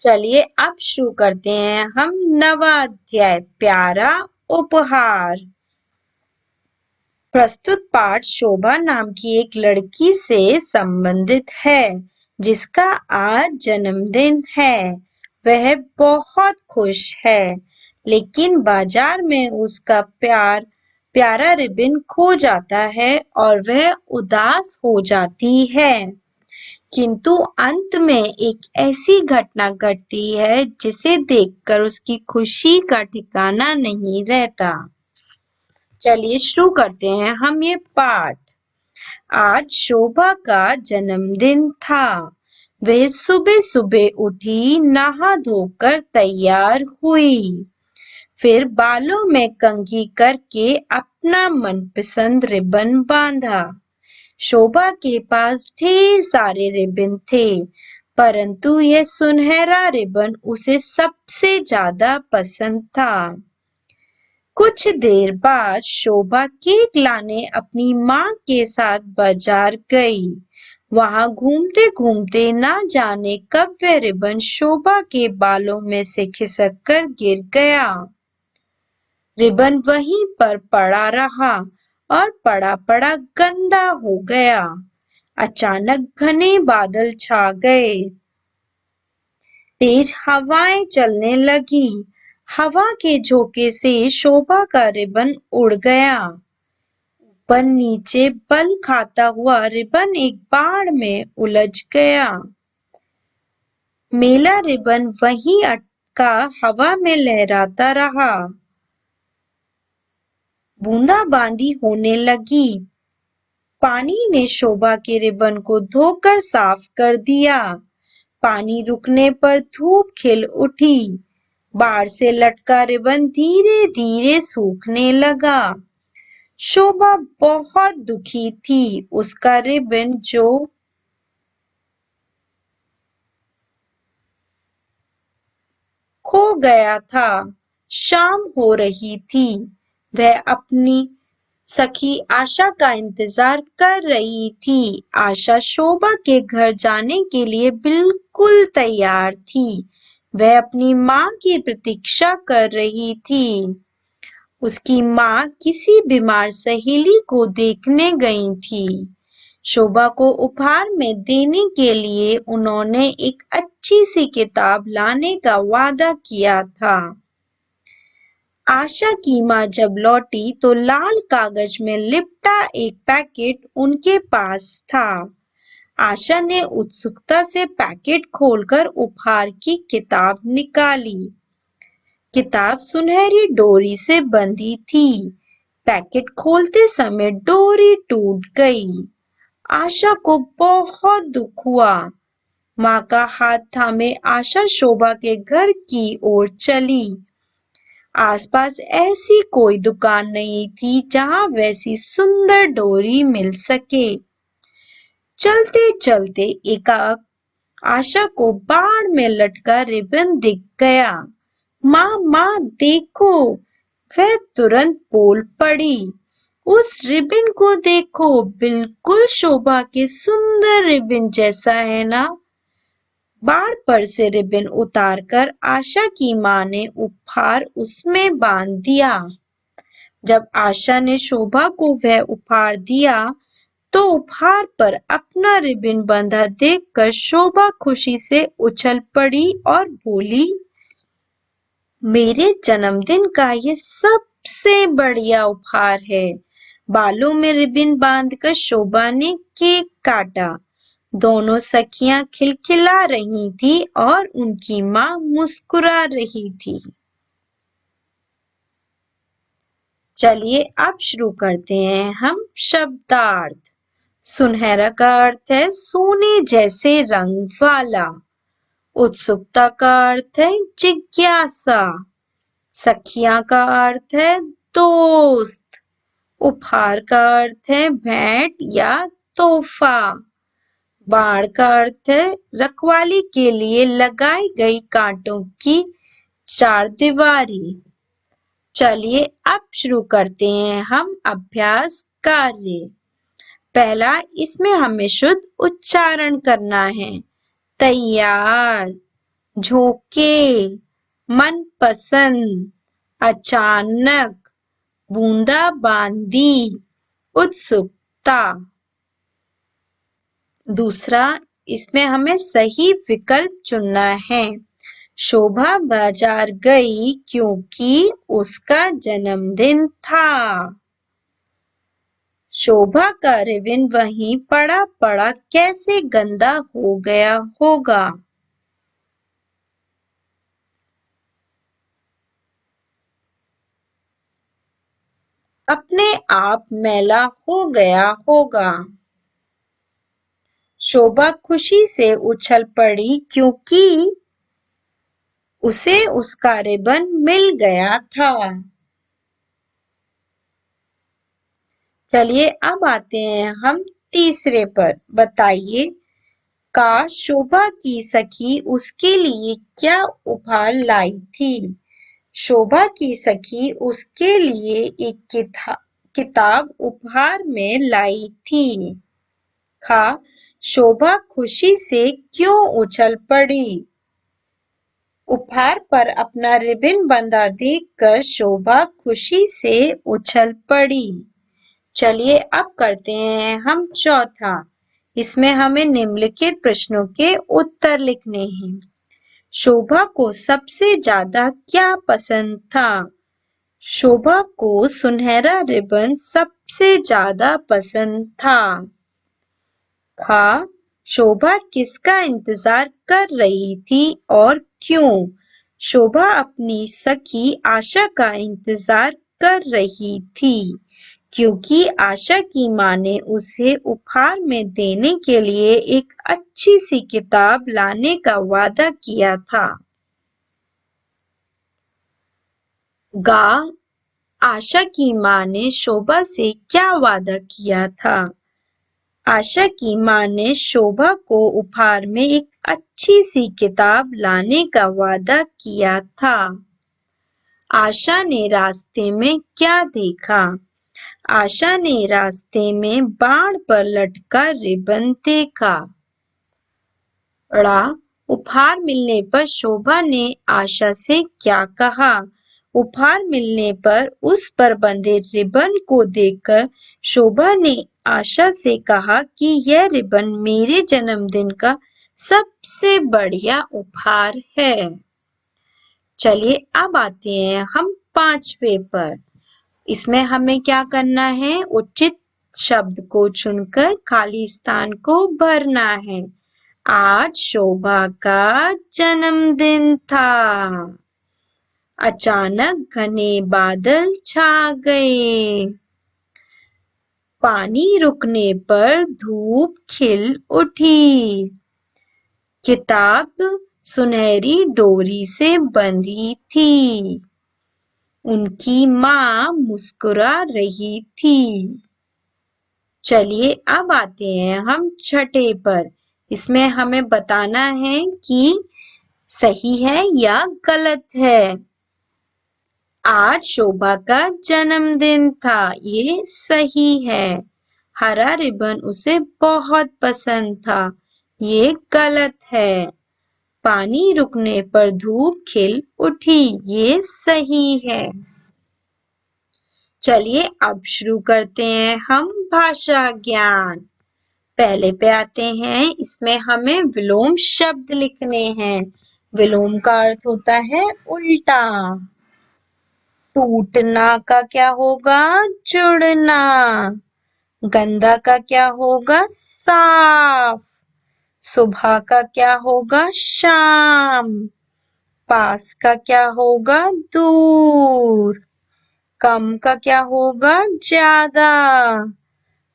चलिए अब शुरू करते हैं हम नवा अध्याय प्यारा उपहार। प्रस्तुत पाठ शोभा नाम की एक लड़की से संबंधित है जिसका आज जन्मदिन है। वह बहुत खुश है, लेकिन बाजार में उसका प्यारा रिबन खो जाता है और वह उदास हो जाती है। किंतु अंत में एक ऐसी घटना घटती है जिसे देखकर उसकी खुशी का ठिकाना नहीं रहता। चलिए शुरू करते हैं हम ये पाठ। आज शोभा का जन्मदिन था। वह सुबह सुबह उठी, नहा धोकर तैयार हुई। फिर बालों में कंघी करके अपना मनपसंद रिबन बांधा। शोभा के पास ढेर सारे रिबन थे, परंतु यह सुनहरा रिबन उसे सबसे ज्यादा पसंद था। कुछ देर बाद शोभा केक लाने अपनी माँ के साथ बाजार गई। वहां घूमते घूमते ना जाने कब वह रिबन शोभा के बालों में से खिसक कर गिर गया। रिबन वहीं पर पड़ा रहा और पड़ा पड़ा गंदा हो गया। अचानक घने बादल छा गए। तेज हवाएं चलने लगी। हवा के झोंके से शोभा का रिबन उड़ गया। ऊपर नीचे बल खाता हुआ रिबन एक बाढ़ में उलझ गया। मेला रिबन वहीं अटका हवा में लहराता रहा। बूंदाबांदी होने लगी। पानी ने शोभा के रिबन को धोकर साफ कर दिया। पानी रुकने पर धूप खिल उठी। बाढ़ से लटका रिबन धीरे धीरे सूखने लगा। शोभा बहुत दुखी थी। उसका रिबन जो खो गया था। शाम हो रही थी। वह अपनी सखी आशा का इंतजार कर रही थी। आशा शोभा के घर जाने के लिए बिल्कुल तैयार थी। वह अपनी माँ की प्रतीक्षा कर रही थी। उसकी माँ किसी बीमार सहेली को देखने गई थी। शोभा को उपहार में देने के लिए उन्होंने एक अच्छी सी किताब लाने का वादा किया था। आशा की माँ जब लौटी तो लाल कागज में लिपटा एक पैकेट उनके पास था। आशा ने उत्सुकता से पैकेट खोलकर उपहार की किताब निकाली। किताब सुनहरी डोरी से बंधी थी। पैकेट खोलते समय डोरी टूट गई। आशा को बहुत दुख हुआ। माँ का हाथ थामे आशा शोभा के घर की ओर चली। आसपास ऐसी कोई दुकान नहीं थी जहां वैसी सुंदर डोरी मिल सके। चलते चलते एकाएक आशा को बाढ़ में लटका रिबन दिख गया। माँ माँ देखो! वह तुरंत बोल पड़ी। उस रिबन को देखो, बिल्कुल शोभा के सुंदर रिबन जैसा है ना? बाढ़ पर से रिबन उतारकर आशा की माँ ने उपहार उसमें बांध दिया। जब आशा ने शोभा को वह उपहार दिया तो उपहार पर अपना रिबन बंधा देखकर शोभा खुशी से उछल पड़ी और बोली, मेरे जन्मदिन का ये सबसे बढ़िया उपहार है। बालों में रिबन बांधकर शोभा ने केक काटा। दोनों सखियां खिलखिला रही थी और उनकी माँ मुस्कुरा रही थी। चलिए अब शुरू करते हैं हम शब्दार्थ। सुनहरा का अर्थ है सोने जैसे रंग वाला। उत्सुकता का अर्थ है जिज्ञासा। सखियां का अर्थ है दोस्त। उपहार का अर्थ है भेंट या तोहफा। बाढ़ का अर्थ है रखवाली के लिए लगाई गई कांटों की चारदीवारी। चलिए अब शुरू करते हैं हम अभ्यास कार्य। पहला, इसमें हमें शुद्ध उच्चारण करना है। तैयार, झोंके, मनपसंद, अचानक, बूंदाबांदी, उत्सुकता। दूसरा, इसमें हमें सही विकल्प चुनना है। शोभा बाजार गई क्योंकि उसका जन्मदिन था। शोभा का रिबन वहीं पड़ा पड़ा कैसे गंदा हो गया होगा? अपने आप मैला हो गया होगा। शोभा खुशी से उछल पड़ी क्योंकि उसे उसका रिबन मिल गया था। चलिए अब आते हैं हम तीसरे पर। बताइए, काश शोभा की सखी उसके लिए क्या उपहार लाई थी? शोभा की सखी उसके लिए एक किताब उपहार में लाई थी। खा, शोभा खुशी से क्यों उछल पड़ी? उपहार पर अपना रिबन बंधा देखकर शोभा खुशी से उछल पड़ी। चलिए अब करते हैं हम चौथा। इसमें हमें निम्नलिखित प्रश्नों के उत्तर लिखने हैं। शोभा को सबसे ज्यादा क्या पसंद था? शोभा को सुनहरा रिबन सबसे ज्यादा पसंद था। खा, शोभा किसका इंतजार कर रही थी और क्यों? शोभा अपनी सखी आशा का इंतजार कर रही थी क्योंकि आशा की माँ ने उसे उपहार में देने के लिए एक अच्छी सी किताब लाने का वादा किया था। गा, आशा की माँ ने शोभा से क्या वादा किया था? आशा की माँ ने शोभा को उपहार में एक अच्छी सी किताब लाने का वादा किया था। आशा ने रास्ते में क्या देखा? आशा ने रास्ते में बाण पर लटका रिबन देखा। उपहार मिलने पर शोभा ने आशा से क्या कहा? उपहार मिलने पर उस पर बंधे रिबन को देखकर शोभा ने आशा से कहा कि यह रिबन मेरे जन्मदिन का सबसे बढ़िया उपहार है। चलिए अब आते हैं हम पांचवे पर। इसमें हमें क्या करना है? उचित शब्द को चुनकर खाली स्थान को भरना है। आज शोभा का जन्मदिन था। अचानक घने बादल छा गए। पानी रुकने पर धूप खिल उठी। किताब सुनहरी डोरी से बंधी थी। उनकी माँ मुस्कुरा रही थी। चलिए अब आते हैं हम छठे पर। इसमें हमें बताना है कि सही है या गलत है। आज शोभा का जन्मदिन था, ये सही है। हरा रिबन उसे बहुत पसंद था, ये गलत है। पानी रुकने पर धूप खिल उठी, ये सही है। चलिए अब शुरू करते हैं हम भाषा ज्ञान। पहले पे आते हैं। इसमें हमें विलोम शब्द लिखने हैं। विलोम का अर्थ होता है उल्टा। टूटना का क्या होगा? जुड़ना। गंदा का क्या होगा? साफ। सुबह का क्या होगा? शाम। पास का क्या होगा? दूर। कम का क्या होगा? ज्यादा।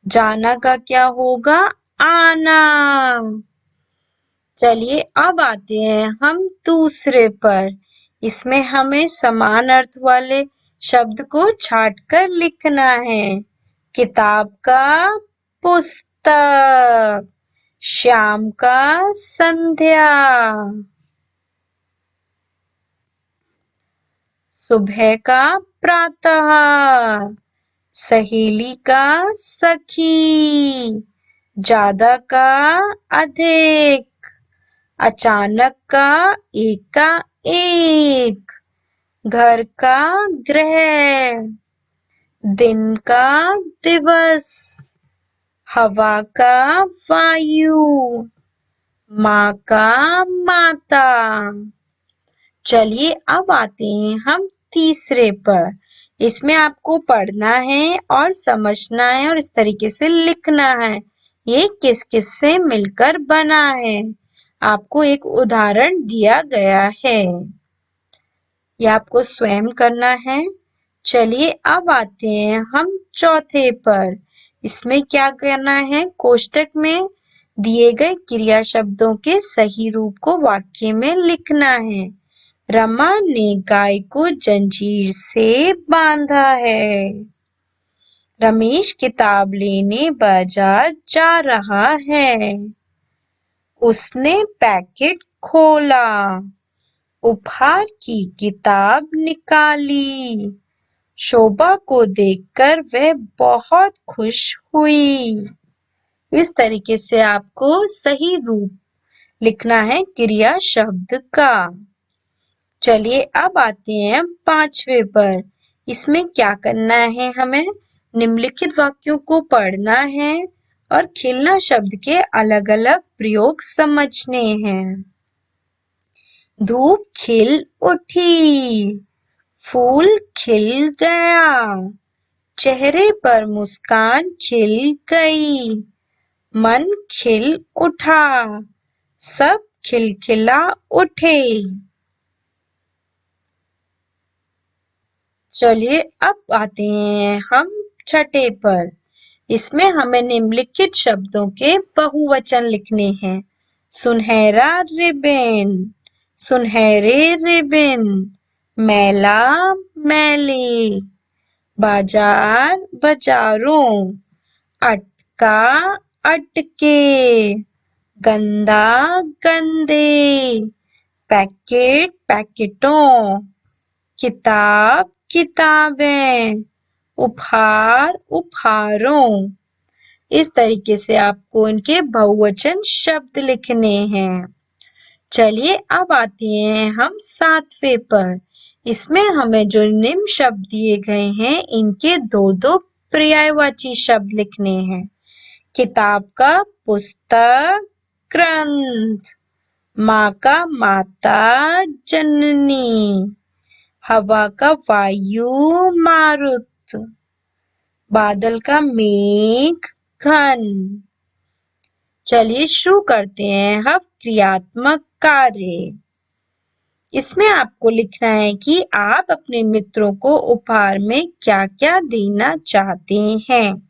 जाना का क्या होगा? आना। चलिए अब आते हैं हम दूसरे पर। इसमें हमें समान अर्थ वाले शब्द को छांटकर लिखना है। किताब का पुस्तक। शाम का संध्या। सुबह का प्रातः। सहेली का सखी। ज्यादा का अधिक। अचानक का एकाएक, घर का ग्रह, दिन का दिवस, हवा का वायु, माँ का माता। चलिए अब आते हैं हम तीसरे पर। इसमें आपको पढ़ना है और समझना है और इस तरीके से लिखना है। ये किस किस से मिलकर बना है। आपको एक उदाहरण दिया गया है, यह आपको स्वयं करना है। चलिए अब आते हैं हम चौथे पर। इसमें क्या करना है, कोष्टक में दिए गए क्रिया शब्दों के सही रूप को वाक्य में लिखना है। रमा ने गाय को जंजीर से बांधा है। रमेश किताब लेने बाजार जा रहा है। उसने पैकेट खोला, उपहार की किताब निकाली। शोभा को देखकर वह बहुत खुश हुई। इस तरीके से आपको सही रूप लिखना है क्रिया शब्द का। चलिए अब आते हैं पांचवे पर। इसमें क्या करना है, हमें निम्नलिखित वाक्यों को पढ़ना है और खिलना शब्द के अलग अलग प्रयोग समझने हैं। धूप खिल उठी, फूल खिल गया, चेहरे पर मुस्कान खिल गई, मन खिल उठा, सब खिलखिला उठे। चलिए अब आते हैं हम छठे पर। इसमें हमें निम्नलिखित शब्दों के बहुवचन लिखने हैं। सुनहरा रिबन, सुनहरे रिबन, मैला मैली, बाजार बाजारों, अटका अटके, गंदा गंदे, पैकेट पैकेटों, किताब किताबें, उपहार उपहारों। इस तरीके से आपको इनके बहुवचन शब्द लिखने हैं। चलिए अब आते हैं हम सातवें पर। इसमें हमें जो निम्न शब्द दिए गए हैं इनके दो दो पर्यायवाची शब्द लिखने हैं। किताब का पुस्तक, ग्रंथ, माँ का माता जननी, हवा का वायु मारुत, बादल का मेघ घन। चलिए शुरू करते हैं हम क्रियात्मक कार्य। इसमें आपको लिखना है कि आप अपने मित्रों को उपहार में क्या क्या देना चाहते हैं।